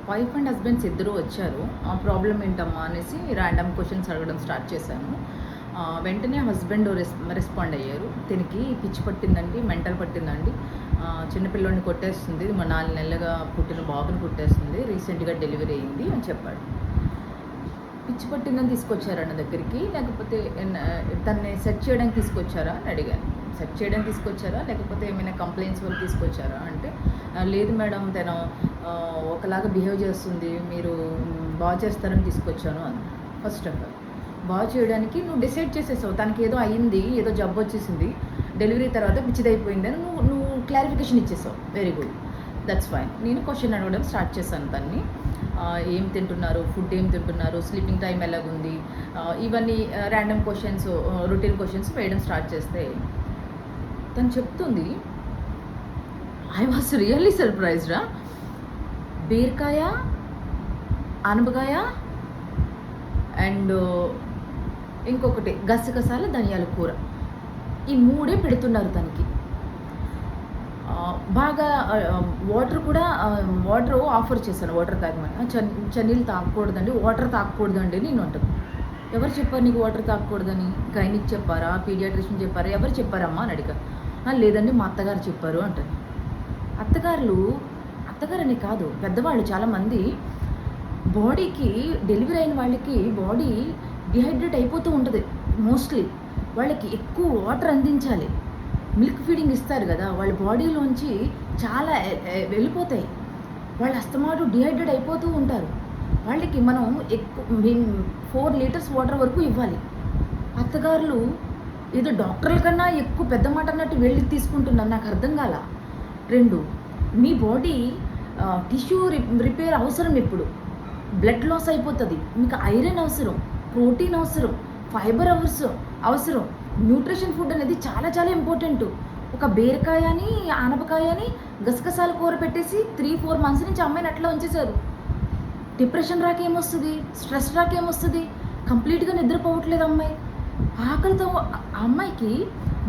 Wife and husbands ఇద్దరూ వచ్చారు. ఆ ప్రాబ్లమ్ ఏంటమ్మా అనేసి ర్యాండమ్ క్వశ్చన్స్ అడగడం స్టార్ట్ చేశాను. వెంటనే హస్బెండ్ రెస్పాండ్ అయ్యారు. దీనికి పిచ్చి పట్టిందండి, మెంటల్ పట్టిందండి, చిన్నపిల్లోడిని కొట్టేస్తుంది, మా 4 నెలలుగా పుట్టిన బాబుని కొట్టేస్తుంది, రీసెంట్గా డెలివరీ అయింది అని చెప్పాడు. పిచ్చి పట్టిందని తీసుకొచ్చారా నా దగ్గరికి, లేకపోతే తనని సెట్ చేయడానికి తీసుకొచ్చారా అని అడిగాను. సెట్ చేయడానికి తీసుకొచ్చారా లేకపోతే ఏమైనా కంప్లైంట్స్ వల్ల తీసుకొచ్చారా అంటే, లేదు మేడం తను ఒకలాగా బిహేవ్ చేస్తుంది, మీరు బాగా చేస్తారని తీసుకొచ్చాను అని. ఫస్ట్ ఆఫ్ ఆల్ బాగా చేయడానికి నువ్వు డిసైడ్ చేసేసావు, తనకి ఏదో అయ్యింది, ఏదో జబ్బు వచ్చేసింది, డెలివరీ తర్వాత పిచ్చిదైపోయిందని నువ్వు క్లారిఫికేషన్ ఇచ్చేసావు. Very good, that's fine. నేను క్వశ్చన్ అడగడం స్టార్ట్ చేశాను తన్ని. ఏం తింటున్నారు, ఫుడ్ ఏం తింటున్నారు, స్లీపింగ్ టైం ఎలాగుంది, ఇవన్నీ ర్యాండమ్ క్వశ్చన్స్, రొటీన్ క్వశ్చన్స్ వేయడం స్టార్ట్ చేస్తే తను చెప్తుంది. I was really surprised. బీరకాయ, ఆనపకాయ అండ్ ఇంకొకటి గసగసాల ధనియాల కూర, ఈ 3 పెడుతున్నారు తనకి. బాగా వాటర్ కూడా వాటర్ ఆఫర్ చేశాను, వాటర్ తాగమని. చన్నీళ్ళు తాగకూడదండి, వాటర్ తాగకూడదండి నేను అంటాను. ఎవరు చెప్పారు నీకు వాటర్ తాగకూడదని? గైనిక్ చెప్పారా, పీడియాట్రిషియన్ చెప్పారా, ఎవరు చెప్పారమ్మా అని అడిగా. లేదండి మా అత్తగారు చెప్పారు అంటాను. అత్తగారని కాదు, పెద్దవాళ్ళు చాలామంది బాడీకి డెలివరీ అయిన వాళ్ళకి బాడీ డిహైడ్రేట్ అయిపోతూ ఉంటుంది. మోస్ట్లీ వాళ్ళకి ఎక్కువ వాటర్ అందించాలి. మిల్క్ ఫీడింగ్ ఇస్తారు కదా, వాళ్ళ బాడీలోంచి చాలా వెళ్ళిపోతాయి. వాళ్ళు అస్తమాటు డిహైడ్రేట్ అయిపోతూ ఉంటారు. వాళ్ళకి మనం ఎక్కువ 4 లీటర్స్ వాటర్ వరకు ఇవ్వాలి. అత్తగారులు ఏదో డాక్టర్ల కన్నా ఎక్కువ పెద్ద మాట అన్నట్టు వెళ్ళి తీసుకుంటున్నారు. నాకు అర్థం కాల. 2, మీ బాడీ టిష్యూ రిపేర్ అవసరం. ఇప్పుడు బ్లడ్ లాస్ అయిపోతుంది, మీకు ఐరన్ అవసరం, ప్రోటీన్ అవసరం, ఫైబర్ అవసరం. న్యూట్రిషన్ ఫుడ్ అనేది చాలా చాలా ఇంపార్టెంట్. ఒక బీరకాయని, ఆనపకాయని, గసగసాల కూర పెట్టేసి 3-4 మంత్స్ నుంచి అమ్మాయిని అట్లా ఉంచేశారు. డిప్రెషన్ రాకేమొస్తుంది, స్ట్రెస్ రాకేమొస్తుంది, కంప్లీట్గా నిద్రపోవట్లేదు అమ్మాయి. ఆకలితో అమ్మాయికి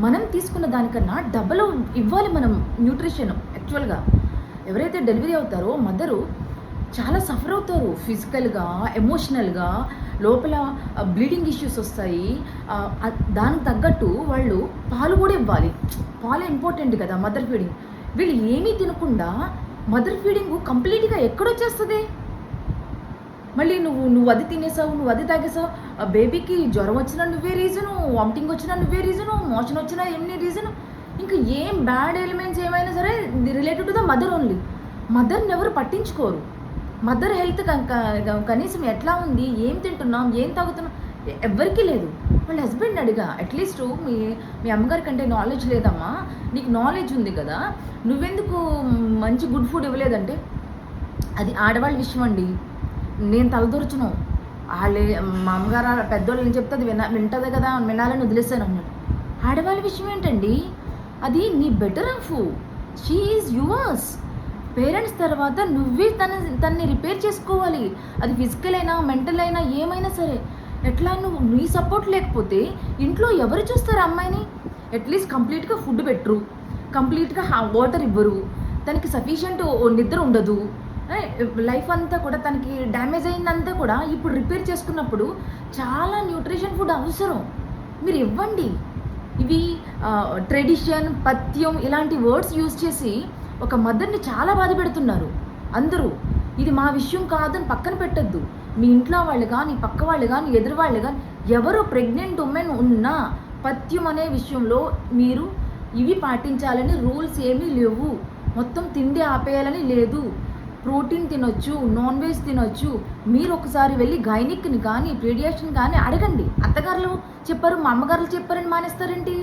మనం తీసుకున్న దానికన్నా డబల్ ఇవ్వాలి మనం న్యూట్రిషన్. యాక్చువల్గా ఎవరైతే డెలివరీ అవుతారో మదరు చాలా సఫర్ అవుతారు, ఫిజికల్గా, ఎమోషనల్గా. లోపల బ్లీడింగ్ ఇష్యూస్ వస్తాయి. దానికి తగ్గట్టు వాళ్ళు పాలు కూడా ఇవ్వాలి. పాలు ఇంపార్టెంట్ కదా మదర్ ఫీడింగ్. వీళ్ళు ఏమీ తినకుండా మదర్ ఫీడింగ్ కంప్లీట్గా ఎక్కడొచ్చేస్తుంది? మళ్ళీ నువ్వు అది తినేసావు, నువ్వు అది తాగేసావు. బేబీకి జ్వరం వచ్చినా నువ్వే రీజను, వామిటింగ్ వచ్చినా నువ్వే రీజను, మోషన్ వచ్చినా ఏమీ రీజను. ఇంకా ఏం బ్యాడ్ ఎలిమెంట్స్ ఏమైనా సరే related to the mother only. మదర్ని ఎవరు పట్టించుకోరు. మదర్ హెల్త్ కనీసం ఎట్లా ఉంది, ఏం తింటున్నాం, ఏం తాగుతున్నాం ఎవ్వరికీ లేదు. వాళ్ళ హస్బెండ్ అడిగా, అట్లీస్ట్ మీ అమ్మగారి కంటే నాలెడ్జ్ లేదమ్మా, నీకు నాలెడ్జ్ ఉంది కదా, నువ్వెందుకు మంచి గుడ్ ఫుడ్ ఇవ్వలేదంటే, అది ఆడవాళ్ళ విషయం అండి, నేను తలదూర్చును. వాళ్ళే మా అమ్మగారు పెద్దోళ్ళు ఏం చెప్తే అది వింటుంది కదా, వినాలని వదిలేసాను అన్నాడు. ఆడవాళ్ళ విషయం ఏంటండి, అది నీ better of, she is yours. Parents తర్వాత నువ్వే తనని రిపేర్ చేసుకోవాలి. అది ఫిజికల్ అయినా మెంటల్ అయినా ఏమైనా సరే. ఎట్లా నీ సపోర్ట్ లేకపోతే ఇంట్లో ఎవరు చూస్తారు అమ్మాయిని? అట్లీస్ట్ కంప్లీట్గా ఫుడ్ పెట్టరు, కంప్లీట్గా వాటర్ ఇవ్వరు, తనకి సఫిషియంట్ నిద్ర ఉండదు. లైఫ్ అంతా కూడా తనకి డ్యామేజ్ అయిందంతా కూడా ఇప్పుడు రిపేర్ చేసుకున్నప్పుడు చాలా న్యూట్రిషన్ ఫుడ్ అవసరం. మీరు ఇవ్వండి. ఇవి ట్రెడిషన్, పథ్యం ఇలాంటి వర్డ్స్ యూజ్ చేసి ఒక మదర్ని చాలా బాధ పెడుతున్నారు అందరూ. ఇది మా విషయం కాదని పక్కన పెట్టద్దు. మీ ఇంట్లో వాళ్ళు కానీ, పక్క వాళ్ళు కానీ, ఎదురు వాళ్ళు కానీ ఎవరు ప్రెగ్నెంట్ ఉమెన్ ఉన్నా పథ్యం అనే విషయంలో మీరు ఇవి పాటించాలని రూల్స్ ఏమీ లేవు. మొత్తం తిండి ఆపేయాలని లేదు. ప్రోటీన్ తినొచ్చు, నాన్ వెజ్ తినొచ్చు. మీరు ఒకసారి వెళ్ళి గైనిక్ని కానీ, పీడియాట్రిషియన్ కానీ అడగండి. అత్తగారులు చెప్పారు, మా అమ్మగారులు చెప్పారని మానేస్తారేంటి?